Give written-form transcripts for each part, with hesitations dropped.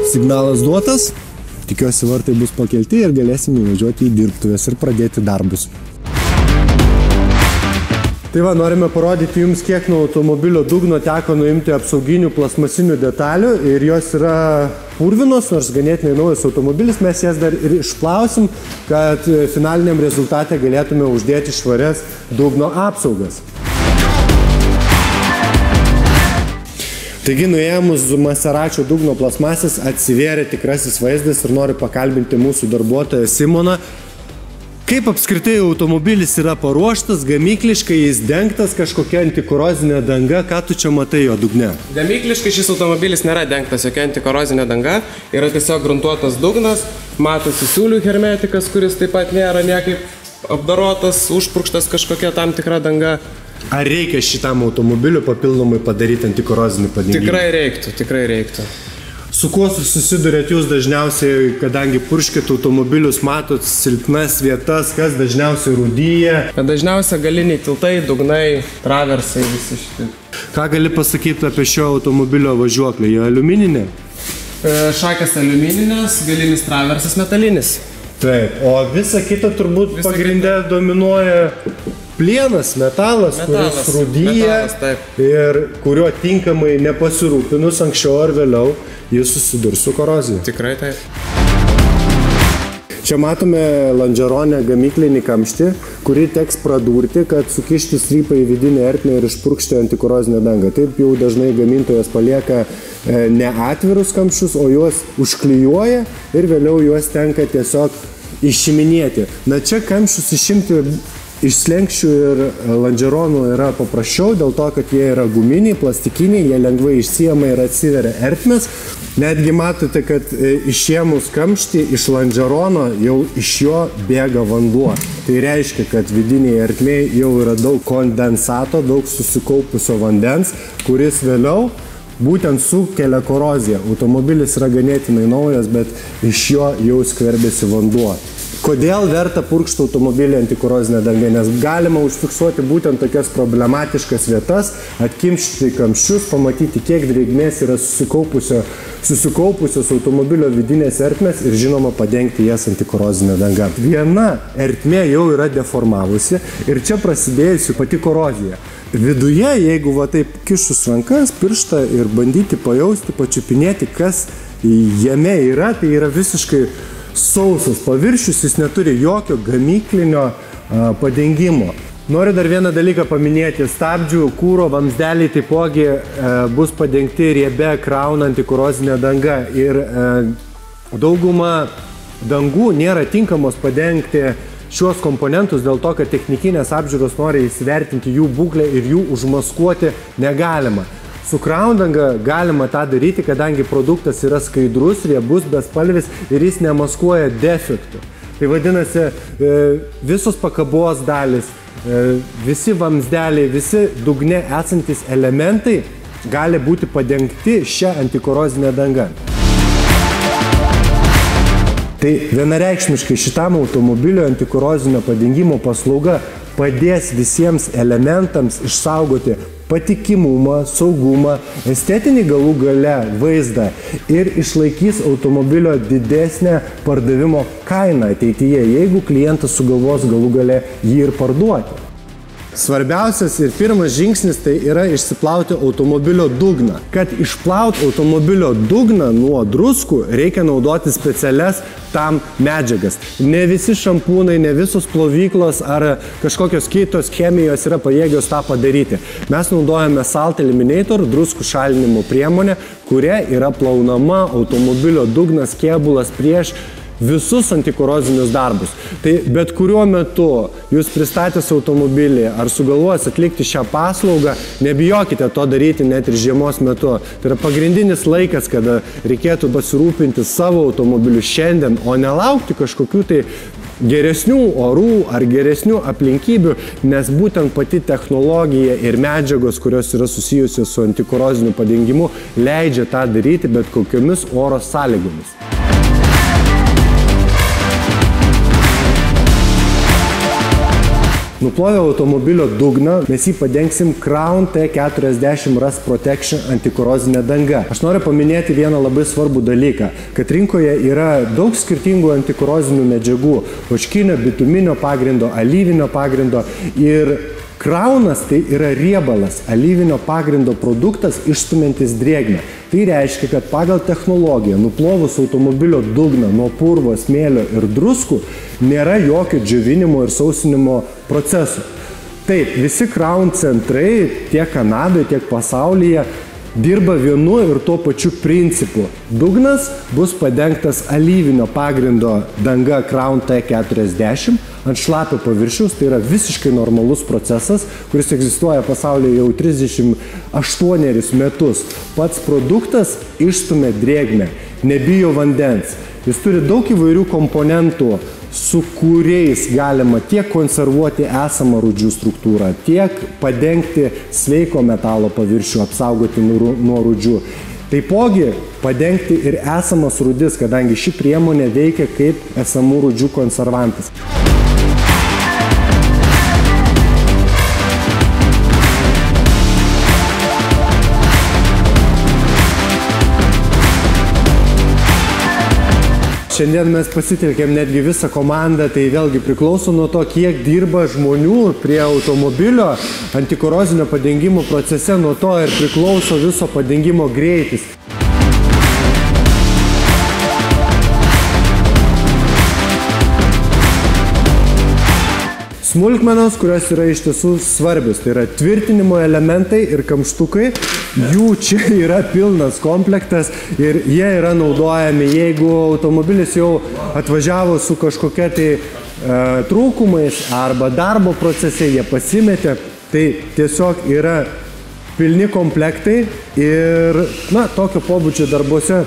Signalas duotas, tikiuosi vartai bus pakelti ir galėsime įvažiuoti į dirbtuvės ir pradėti darbus. Tai va, norime parodyti jums, kiek nuo automobilio dugno teko nuimti apsauginių plasmasinių detalių ir jos yra purvinos, nors ganėtinai naujas automobilis, mes jas dar ir išplausim, kad finaliniam rezultate galėtume uždėti švarias dugno apsaugas. Taigi, nuėmus Maseračio dugno plasmasės atsivėrė tikrasis vaizdas ir noriu pakalbinti mūsų darbuotoją Simoną. Kaip apskritai automobilis yra paruoštas, gamykliškai jis dengtas kažkokia antikorozinė danga, ką tu čia matai jo dugne? Gamykliškai šis automobilis nėra dengtas jokia antikorozinė danga, yra tiesiog gruntuotas dugnas, matosi siūlių hermetikas, kuris taip pat nėra niekaip apdarotas, užpurkštas kažkokia tam tikra danga. Ar reikia šitam automobiliu papildomai padaryti antikorozinį padengimą? Tikrai reiktų. Su kuo susidurėt jūs dažniausiai, kadangi purškit automobilius, matot silpnas vietas, kas dažniausiai rūdyja? Dažniausiai galiniai tiltai, dugnai, traversai, visi šitai. Ką gali pasakyti apie šio automobilio važiuoklį? Jie aliumininė? Šakės aliumininės, galinis traversas metalinis. Taip, o visa kita turbūt pagrinde dominuoja plienas, metalas, kuris rūdyja ir kuriuo tinkamai nepasirūpinus anksčiau ar vėliau jis susidurs su korozija. Tikrai taip. Čia matome lonžeronę gamyklinį kamštį, kurį teks pradurti, kad sukišti strypą į vidinę ertmę ir išpurkšti antikorozinę dangą. Taip jau dažnai gamintojas palieka ne atvirus kamščius, o juos užklijuoja ir vėliau juos tenka tiesiog išiminėti. Na čia kamščius išimti iš slenkščių ir lonžeronų yra paprasčiau, dėl to, kad jie yra guminiai, plastikiniai, jie lengvai išsiema ir atsiveria ertmės. Netgi matote, kad išėmus kamštį iš lonžerono jau iš jo bėga vanduo. Tai reiškia, kad vidiniai ertmėje jau yra daug kondensato, daug susikaupusio vandens, kuris vėliau būtent sukelia koroziją. Automobilis yra ganėtinai naujas, bet iš jo jau skverbiasi vanduo. Kodėl verta purkšti automobilį antikorozinę dangą? Nes galima užfiksuoti būtent tokias problematiškas vietas, atkimšti kamščius, pamatyti, kiek drėgmės yra susikaupusios automobilio vidinės ertmės ir žinoma padengti jas antikorozinę dangą. Viena ertmė jau yra deformavusi ir čia prasidėjusi pati korozija. Viduje, jeigu va taip kišus rankas, pirštą ir bandyti pajausti, pačiupinėti, kas jame yra, tai yra visiškai sausas paviršius, jis neturi jokio gamyklinio padengimo. Noriu dar vieną dalyką paminėti. Stabdžių kūro vamzdeliai taipogi bus padengti riebia krauna antikorozinė danga ir dauguma dangų nėra tinkamos padengti šios komponentus dėl to, kad technikinės apžiūros nori įsivertinti jų būklę ir jų užmaskuoti negalima. Su kraundanga galima tą daryti, kadangi produktas yra skaidrus, riebus, bespalvis ir jis nemaskuoja defektų. Tai vadinasi, visos pakabos dalis, visi vamzdeliai, visi dugne esantis elementai gali būti padengti šią antikorozinę dangą. Tai vienareikšmiškai šitam automobilio antikorozinio padengimo paslauga padės visiems elementams išsaugoti patikimumą, saugumą, estetinį galų gale vaizdą ir išlaikys automobilio didesnę pardavimo kainą ateityje, jeigu klientas sugalvos galų gale jį ir parduoti. Svarbiausias ir pirmas žingsnis tai yra išsiplauti automobilio dugną. Kad išplauti automobilio dugną nuo druskų, reikia naudoti specialias tam medžiagas. Ne visi šampūnai, ne visos plovyklos ar kažkokios kitos chemijos yra pajėgios tą padaryti. Mes naudojame Salt Eliminator druskų šalinimo priemonę, kuria yra plaunama automobilio dugnas, kėbulas prieš visus antikorozinius darbus. Tai bet kuriuo metu jūs pristatęs automobilį ar sugalvojęs atlikti šią paslaugą, nebijokite to daryti net ir žiemos metu. Tai yra pagrindinis laikas, kada reikėtų pasirūpinti savo automobiliu šiandien, o nelaukti kažkokių tai geresnių orų ar geresnių aplinkybių, nes būtent pati technologija ir medžiagos, kurios yra susijusios su antikoroziniu padengimu, leidžia tą daryti bet kokiomis oro sąlygomis. Nuplovę automobilio dugną, mes jį padengsim Crown T40 Rust Protection antikorozinė danga. Aš noriu paminėti vieną labai svarbų dalyką, kad rinkoje yra daug skirtingų antikorozinių medžiagų, ožkinio, bituminio pagrindo, alyvinio pagrindo ir Crownas tai yra riebalas, alyvinio pagrindo produktas išstumiantis drėgmę. Tai reiškia, kad pagal technologiją nuplovus automobilio dugną nuo purvo, smėlio ir druskų nėra jokio džiovinimo ir sausinimo procesų. Taip, visi Crown centrai tiek Kanadoje, tiek pasaulyje dirba vienu ir tuo pačiu principu. Dugnas bus padengtas alyvinio pagrindo danga Crown T40 ant šlapio paviršiaus, tai yra visiškai normalus procesas, kuris egzistuoja pasaulyje jau 38 metus. Pats produktas išstumia drėgmę, nebijo vandens. Jis turi daug įvairių komponentų, su kuriais galima tiek konservuoti esamą rūdžių struktūrą, tiek padengti sveiko metalo paviršių, apsaugoti nuo rūdžių. Taipogi padengti ir esamas rūdis, kadangi ši priemonė veikia kaip esamų rūdžių konservantas. Šiandien mes pasitelkėm netgi visą komandą, tai vėlgi priklauso nuo to, kiek dirba žmonių prie automobilio antikorozinio padengimo procese, nuo to ir priklauso viso padengimo greitis. Smulkmenos, kurios yra iš tiesų svarbios, tai yra tvirtinimo elementai ir kamštukai, jų čia yra pilnas komplektas ir jie yra naudojami, jeigu automobilis jau atvažiavo su kažkokia tai trūkumais arba darbo procese jie pasimetė, tai tiesiog yra pilni komplektai ir tokio pobūdžio darbuose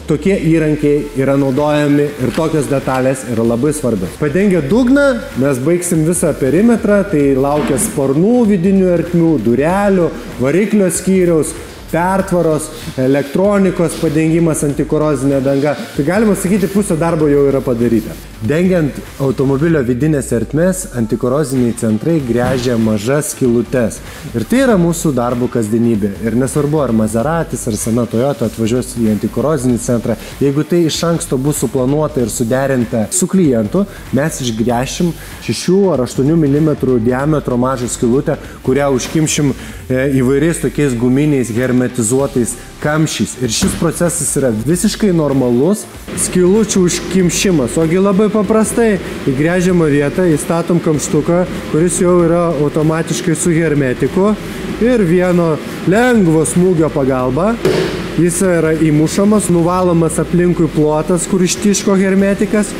tokie įrankiai yra naudojami ir tokios detalės yra labai svarbios. Padengę dugną mes baigsim visą perimetrą, tai laukia sparnų vidinių ertmių, durelių, variklio skyriaus, pertvaros, elektronikos padengimas antikorozinė danga. Tai galima sakyti, pusė darbo jau yra padaryta. Dengiant automobilio vidinės ertmės, antikoroziniai centrai gręžia mažas skylutes. Ir tai yra mūsų darbo kasdienybė. Ir nesvarbu, ar Maseratis, ar sena Toyota atvažiuos į antikorozinį centrą, jeigu tai iš anksto bus suplanuota ir suderinta su klientu, mes išgręšim 6 ar 8 mm diametro mažą skylutę, kurią užkimšim įvairiais tokiais guminiais hermetizuotais kamščiais. Ir šis procesas yra visiškai normalus skylučių užkimšimas. Ogi labai paprastai į gręžiamą vietą įstatom kamštuką, kuris jau yra automatiškai su hermetiku ir vieno lengvo smūgio pagalba. Jis yra įmušamas, nuvalomas aplinkui plotas, kur ištiško hermetikas.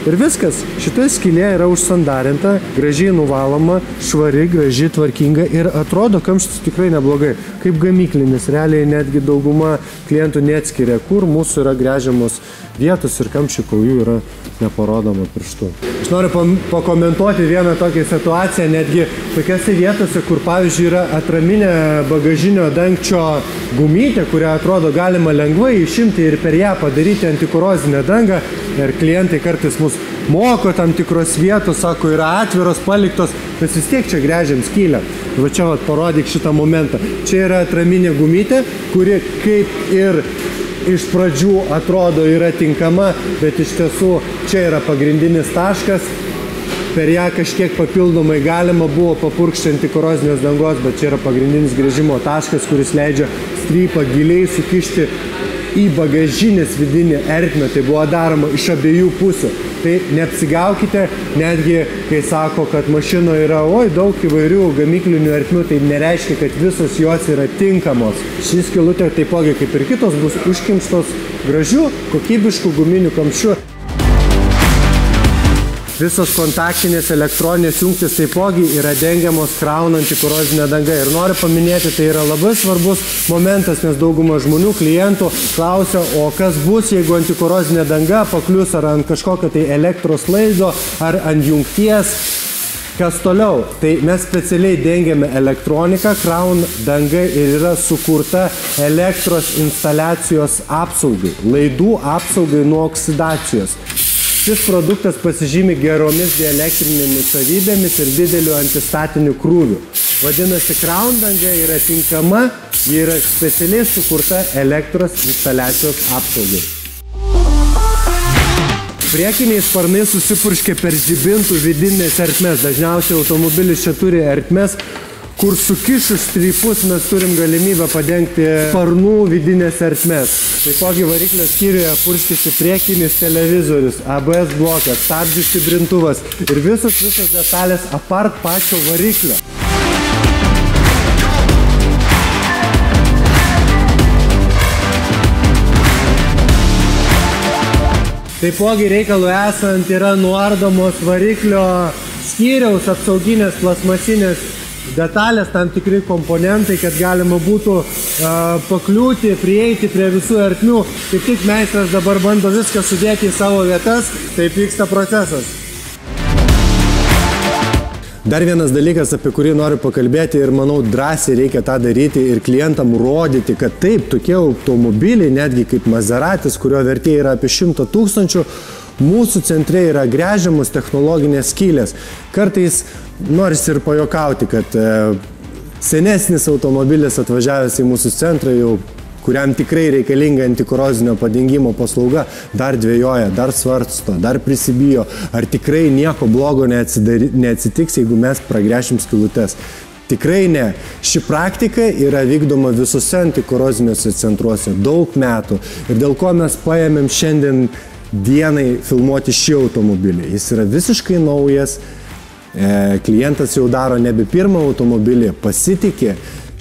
Ir viskas, šita skylė yra užsandarinta, gražiai nuvaloma, švari, graži, tvarkinga ir atrodo kamštis tikrai neblogai. Kaip gamyklinis, realiai netgi dauguma klientų neatskiria, kur mūsų yra gręžiamos vietos ir kamščių, kol jų yra neparodoma pirštu. Aš noriu pakomentuoti vieną tokią situaciją, netgi tokiose vietose, kur pavyzdžiui yra atraminė bagažinio dangčio gumytė, kurią atrodo galima lengvai išimti ir per ją padaryti antikorozinę dangą. Ir klientai kartais mus moko tam tikros vietos, sako, yra atviros, paliktos, mes vis tiek čia gręžiam skylę. Va čia parodyk šitą momentą. Čia yra atraminė gumytė, kuri kaip ir iš pradžių atrodo yra tinkama, bet iš tiesų čia yra pagrindinis taškas. Per ją kažkiek papildomai galima buvo papurkšti antikorozinės dangos, bet čia yra pagrindinis gręžimo taškas, kuris leidžia strypą giliai sukišti į bagažinės vidinį ertmę. Tai buvo daroma iš abiejų pusių. Tai neapsigaukite, netgi kai sako, kad mašinoje yra daug įvairių gamyklinių ertmių, tai nereiškia, kad visos jos yra tinkamos. Ši skylutė taipogi kaip ir kitos bus užkimštos gražių, kokybiškų guminių kamščių. Visos kontaktinės elektroninės jungtys taipogi yra dengiamos Crown antikorozinė danga. Ir noriu paminėti, tai yra labai svarbus momentas, nes dauguma žmonių, klientų klausia, o kas bus, jeigu antikorozinė danga paklius ar ant kažkokio tai elektros laido, ar ant jungties. Kas toliau? Tai mes specialiai dengiame elektroniką, Crown danga ir yra sukurta elektros instaliacijos apsaugai, laidų apsaugai nuo oksidacijos. Šis produktas pasižymi geromis dielektrinėmis savybėmis ir dideliu antistatiniu krūviu. Vadinasi, Crown danga yra tinkama, ji yra specialiai sukurta elektros instaliacijos apsaugai. Priekiniai sparnai susipurškia per žibintų vidinės ertmes. Dažniausiai automobilis čia turi ertmes, kur sukišus strypus mes turim galimybę padengti sparnų vidinės ertmes. Taipogi variklio skyriuje purškiasi priekinis televizorius, ABS blokas, stabdžių stiprintuvas ir visos detalės apart pačio variklio. Taipogi reikalų esant yra nuardomos variklio skyriaus apsauginės plasmasinės detalės, tam tikri komponentai, kad galima būtų pakliūti, prieiti prie visų ertmių. Kaip tik meistras dabar bando viską sudėti į savo vietas, taip vyksta procesas. Dar vienas dalykas, apie kurį noriu pakalbėti ir manau drąsiai reikia tą daryti ir klientam rodyti, kad taip, tokie automobiliai, netgi kaip Maseratis, kurio vertė yra apie 100 000, mūsų centre yra gręžiamos technologinės skylės. Kartais norisi ir pajokauti, kad senesnis automobilis atvažiavęs į mūsų centrą, jau kuriam tikrai reikalinga antikorozinio padengimo paslauga, dar dvejoja, dar svarsto, dar prisibijo, ar tikrai nieko blogo neatsitiks, jeigu mes pragręšim skylutes. Tikrai ne. Ši praktika yra vykdoma visose antikoroziniuose centruose daug metų ir dėl ko mes paėmėm šiandien dienai filmuoti šį automobilį. Jis yra visiškai naujas, klientas jau daro nebe pirmą automobilį, pasitikė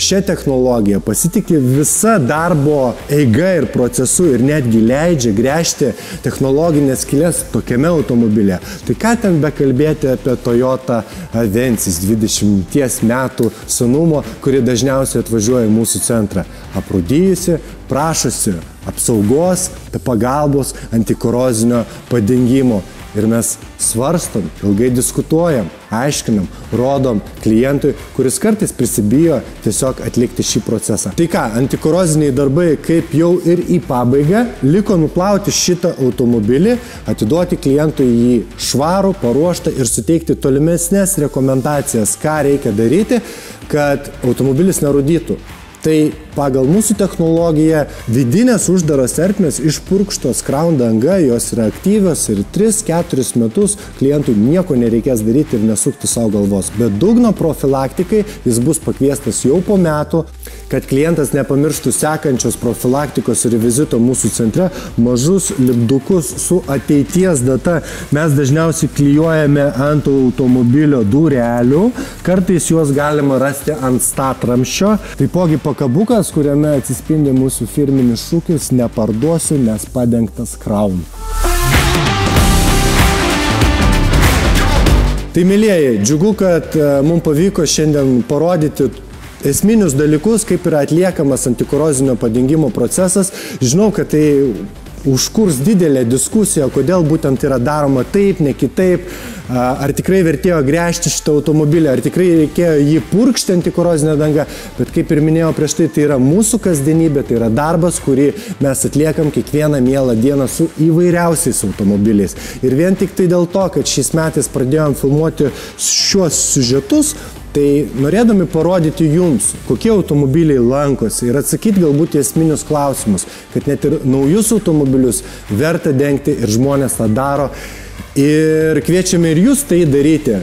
šią technologiją, pasitikė visa darbo eiga ir procesu ir netgi leidžia gręžti technologinės skyles tokiame automobilė. Tai ką ten bekalbėti apie Toyota Avensis 20 metų senumo, kuri dažniausiai atvažiuoja į mūsų centrą. Aprūdijusi, prašosi apsaugos, pagalbos, antikorozinio padengimo. Ir mes svarstom, ilgai diskutuojam, aiškinam, rodom klientui, kuris kartais prisibijo tiesiog atlikti šį procesą. Tai ką, antikoroziniai darbai kaip jau ir į pabaigą, liko nuplauti šitą automobilį, atiduoti klientui jį švarų, paruoštą ir suteikti tolimesnės rekomendacijas, ką reikia daryti, kad automobilis nerūdytų. Tai pagal mūsų technologiją vidinės uždaros ertmės išpurkštos Crown danga, jos yra aktyvios ir 3-4 metus klientui nieko nereikės daryti ir nesukti savo galvos. Bet dugno profilaktikai jis bus pakviestas jau po metų, kad klientas nepamirštų sekančios profilaktikos ir vizito mūsų centre mažus lipdukus su ateities data. Mes dažniausiai klijuojame ant automobilio durelių, kartais juos galima rasti ant statramsčio. Taipogi pakabukas, kuriame atsispindi mūsų firminis šūkis "Neparduosiu, nes padengtas Crown". Tai mielieji, džiugu, kad mums pavyko šiandien parodyti esminius dalykus, kaip yra atliekamas antikorozinio padengimo procesas. Žinau, kad tai užkurs didelę diskusiją, kodėl būtent yra daroma taip, ne kitaip, ar tikrai vertėjo gręžti šitą automobilį, ar tikrai reikėjo jį purkšti antikorozinę dangą, bet kaip ir minėjau prieš tai, tai yra mūsų kasdienybė, tai yra darbas, kurį mes atliekam kiekvieną mielą dieną su įvairiausiais automobiliais. Ir vien tik tai dėl to, kad šiais metais pradėjom filmuoti šiuos siužetus, tai norėdami parodyti jums, kokie automobiliai lankosi ir atsakyti galbūt į esminius klausimus, kad net ir naujus automobilius verta dengti ir žmonės tą daro. Ir kviečiame ir jūs tai daryti.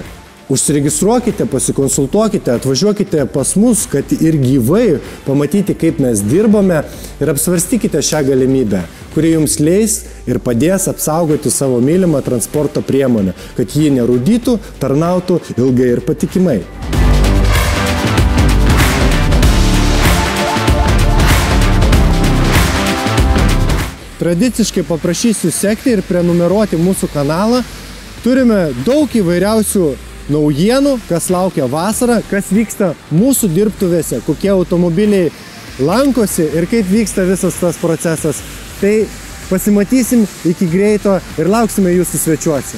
Užsiregistruokite, pasikonsultuokite, atvažiuokite pas mus, kad ir gyvai pamatyti, kaip mes dirbame ir apsvarstykite šią galimybę, kuri jums leis ir padės apsaugoti savo mylimą transporto priemonę, kad ji nerūdytų, tarnautų ilgai ir patikimai. Tradiciškai paprašysiu sekti ir prenumeruoti mūsų kanalą. Turime daug įvairiausių naujienų, kas laukia vasarą, kas vyksta mūsų dirbtuvėse, kokie automobiliai lankosi ir kaip vyksta visas tas procesas. Tai pasimatysim iki greito ir lauksime jūsų svečiuose.